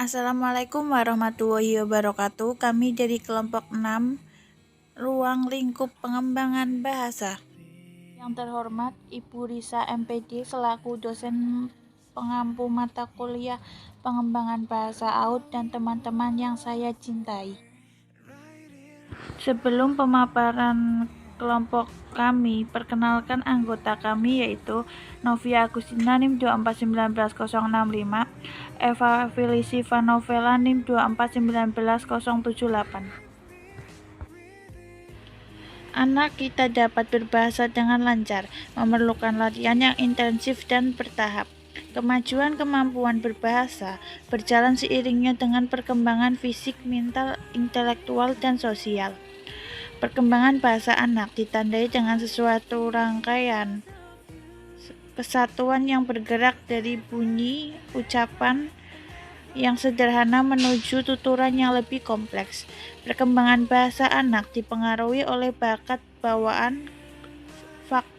Assalamualaikum warahmatullahi wabarakatuh. Kami dari kelompok 6 Ruang Lingkup Pengembangan Bahasa. Yang terhormat Ibu Risa MPD selaku dosen pengampu mata kuliah Pengembangan Bahasa AUD dan teman-teman yang saya cintai. Sebelum pemaparan kelompok kami, perkenalkan anggota kami yaitu Novia Agustina NIM 2419065, Eva Felisiva Novela NIM 2419078. Anak kita dapat berbahasa dengan lancar, memerlukan latihan yang intensif dan bertahap. Kemajuan kemampuan berbahasa berjalan seiringnya dengan perkembangan fisik, mental, intelektual, dan sosial. Perkembangan bahasa anak ditandai dengan sesuatu rangkaian kesatuan yang bergerak dari bunyi ucapan yang sederhana menuju tuturan yang lebih kompleks. Perkembangan bahasa anak dipengaruhi oleh bakat bawaan,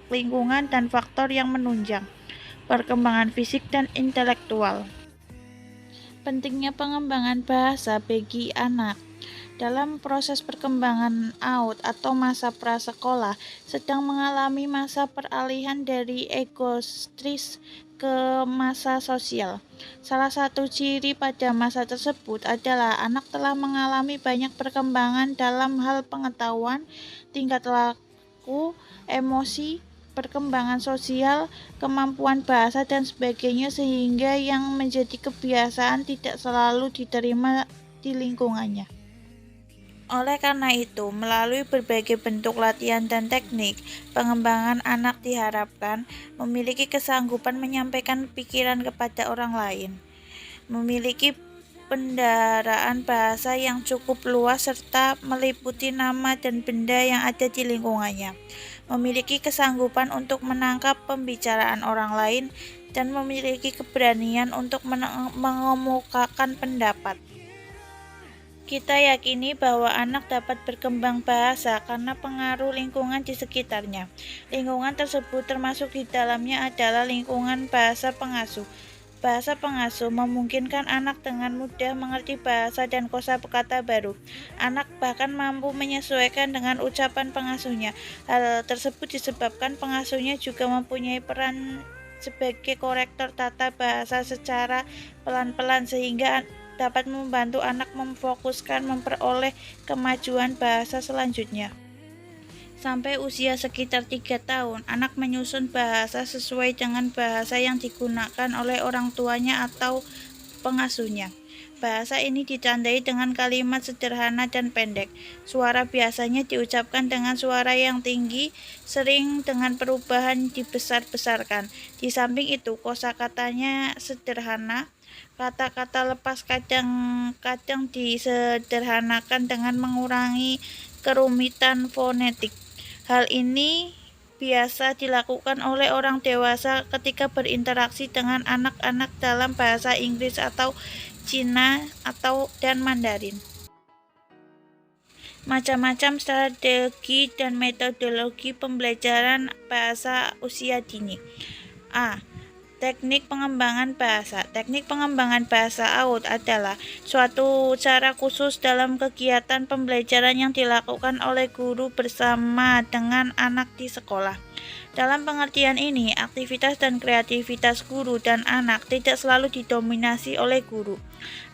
lingkungan, dan faktor yang menunjang perkembangan fisik dan intelektual. Pentingnya pengembangan bahasa bagi anak. Dalam proses perkembangan AUD atau masa prasekolah sedang mengalami masa peralihan dari egosentris ke masa sosial. Salah satu ciri pada masa tersebut adalah anak telah mengalami banyak perkembangan dalam hal pengetahuan, tingkat laku, emosi, perkembangan sosial, kemampuan bahasa, dan sebagainya, sehingga yang menjadi kebiasaan tidak selalu diterima di lingkungannya. Oleh karena itu, melalui berbagai bentuk latihan dan teknik, pengembangan anak diharapkan memiliki kesanggupan menyampaikan pikiran kepada orang lain, memiliki pendaraan bahasa yang cukup luas serta meliputi nama dan benda yang ada di lingkungannya, memiliki kesanggupan untuk menangkap pembicaraan orang lain, dan memiliki keberanian untuk mengemukakan pendapat. Kita yakini bahwa anak dapat berkembang bahasa karena pengaruh lingkungan di sekitarnya. Lingkungan tersebut termasuk di dalamnya adalah lingkungan bahasa pengasuh. Bahasa pengasuh memungkinkan anak dengan mudah mengerti bahasa dan kosakata baru. Anak bahkan mampu menyesuaikan dengan ucapan pengasuhnya. Hal tersebut disebabkan pengasuhnya juga mempunyai peran sebagai korektor tata bahasa secara pelan-pelan sehingga dapat membantu anak memfokuskan memperoleh kemajuan bahasa selanjutnya. Sampai usia sekitar 3 tahun, anak menyusun bahasa sesuai dengan bahasa yang digunakan oleh orang tuanya atau pengasuhnya. Bahasa ini ditandai dengan kalimat sederhana dan pendek. Suara biasanya diucapkan dengan suara yang tinggi, sering dengan perubahan dibesar-besarkan. Di samping itu, kosakatanya sederhana. Kata-kata lepas kadang-kadang disederhanakan dengan mengurangi kerumitan fonetik. Hal ini biasa dilakukan oleh orang dewasa ketika berinteraksi dengan anak-anak dalam bahasa Inggris atau Cina dan Mandarin. Macam-macam strategi dan metodologi pembelajaran bahasa usia dini. A. Teknik pengembangan bahasa. Teknik pengembangan bahasa AUD adalah suatu cara khusus dalam kegiatan pembelajaran yang dilakukan oleh guru bersama dengan anak di sekolah. Dalam pengertian ini, aktivitas dan kreativitas guru dan anak tidak selalu didominasi oleh guru.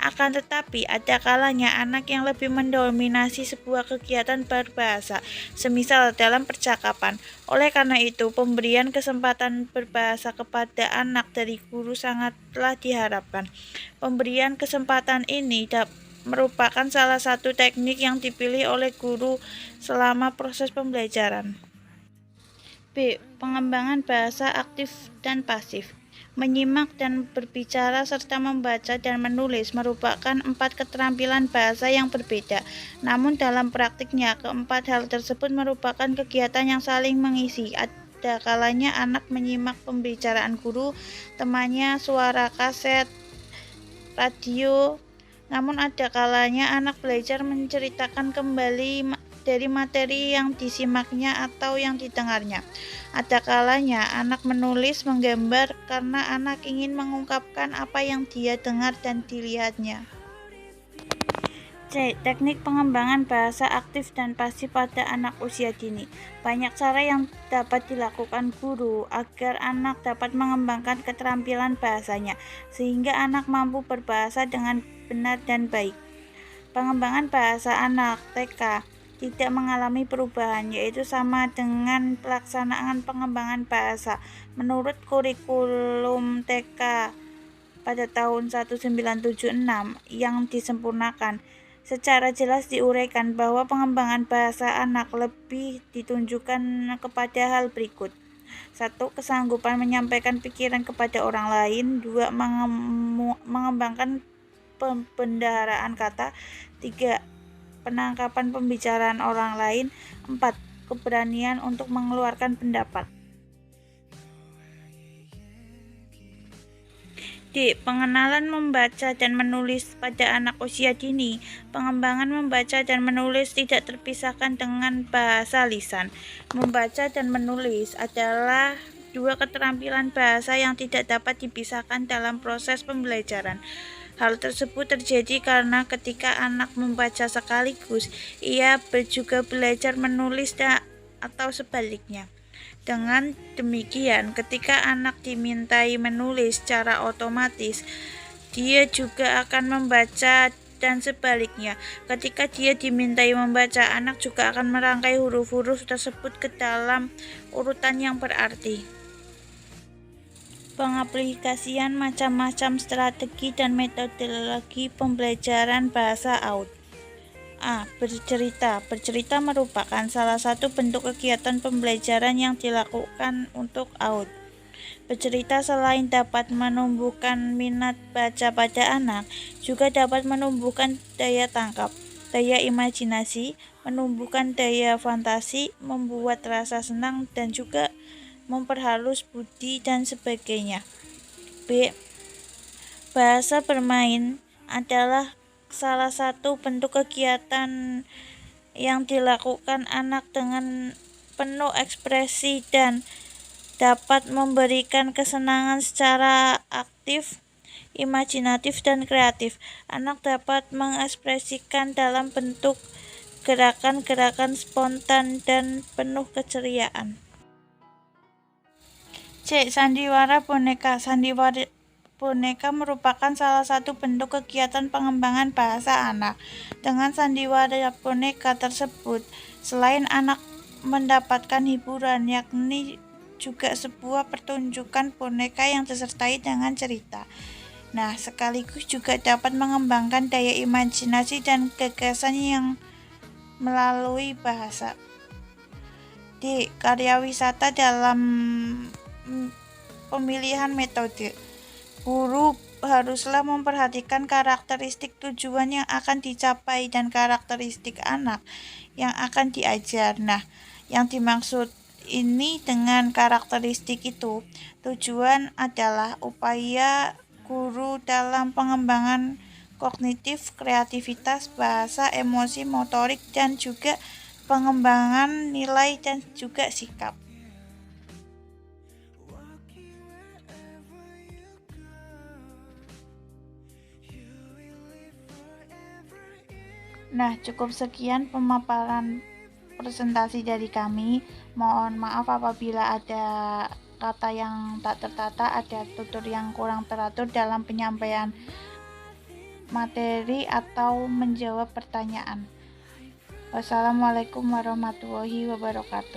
Akan tetapi, ada kalanya anak yang lebih mendominasi sebuah kegiatan berbahasa, semisal dalam percakapan. Oleh karena itu, pemberian kesempatan berbahasa kepada anak dari guru sangatlah diharapkan. Pemberian kesempatan ini merupakan salah satu teknik yang dipilih oleh guru selama proses pembelajaran. B. Pengembangan bahasa aktif dan pasif. Menyimak dan berbicara serta membaca dan menulis merupakan 4 keterampilan bahasa yang berbeda. Namun dalam praktiknya, keempat hal tersebut merupakan kegiatan yang saling mengisi. Ada kalanya anak menyimak pembicaraan guru, temannya, suara kaset, radio. Namun ada kalanya anak belajar menceritakan kembali dari materi yang disimaknya atau yang didengarnya. Ada kalanya anak menulis, menggambar karena anak ingin mengungkapkan apa yang dia dengar dan dilihatnya. C. Teknik pengembangan bahasa aktif dan pasif pada anak usia dini. Banyak cara yang dapat dilakukan guru agar anak dapat mengembangkan keterampilan bahasanya, sehingga anak mampu berbahasa dengan benar dan baik. Pengembangan bahasa anak TK tidak mengalami perubahan, yaitu sama dengan pelaksanaan pengembangan bahasa menurut kurikulum TK pada tahun 1976 yang disempurnakan. Secara jelas diuraikan bahwa pengembangan bahasa anak lebih ditunjukkan kepada hal berikut. 1. Kesanggupan menyampaikan pikiran kepada orang lain. 2. Mengembangkan pembendaharaan kata. 3. Penangkapan pembicaraan orang lain. 4. Keberanian untuk mengeluarkan pendapat. D. Pengenalan membaca dan menulis pada anak usia dini. Pengembangan membaca dan menulis tidak terpisahkan dengan bahasa lisan. Membaca dan menulis adalah dua keterampilan bahasa yang tidak dapat dipisahkan dalam proses pembelajaran. Hal tersebut terjadi karena ketika anak membaca sekaligus, ia juga belajar menulis atau sebaliknya. Dengan demikian, ketika anak dimintai menulis secara otomatis, dia juga akan membaca dan sebaliknya. Ketika dia dimintai membaca, anak juga akan merangkai huruf-huruf tersebut ke dalam urutan yang berarti. Pengaplikasian macam-macam strategi dan metodologi pembelajaran bahasa AUD. A. Bercerita. Bercerita merupakan salah satu bentuk kegiatan pembelajaran yang dilakukan untuk AUD. Bercerita selain dapat menumbuhkan minat baca pada anak, juga dapat menumbuhkan daya tangkap, daya imajinasi, menumbuhkan daya fantasi, membuat rasa senang, dan juga memperhalus budi dan sebagainya. B. Bahasa bermain adalah salah satu bentuk kegiatan yang dilakukan anak dengan penuh ekspresi dan dapat memberikan kesenangan secara aktif, imajinatif, dan kreatif. Anak dapat mengekspresikan dalam bentuk gerakan-gerakan spontan dan penuh keceriaan. C. Sandiwara boneka. Sandiwara boneka merupakan salah satu bentuk kegiatan pengembangan bahasa anak. Dengan sandiwara boneka tersebut, selain anak mendapatkan hiburan, yakni juga sebuah pertunjukan boneka yang disertai dengan cerita. Nah, sekaligus juga dapat mengembangkan daya imajinasi dan gagasan yang melalui bahasa. D. Karya wisata dalam pemilihan metode. Guru haruslah memperhatikan karakteristik tujuan yang akan dicapai dan karakteristik anak yang akan diajar. Nah, yang dimaksud ini dengan karakteristik itu, tujuan adalah upaya guru dalam pengembangan kognitif, kreativitas, bahasa, emosi, motorik, dan juga pengembangan nilai dan juga sikap. Nah, cukup sekian pemaparan presentasi dari kami. Mohon maaf apabila ada kata yang tak tertata, ada tutur yang kurang teratur dalam penyampaian materi atau menjawab pertanyaan. Wassalamualaikum warahmatullahi wabarakatuh.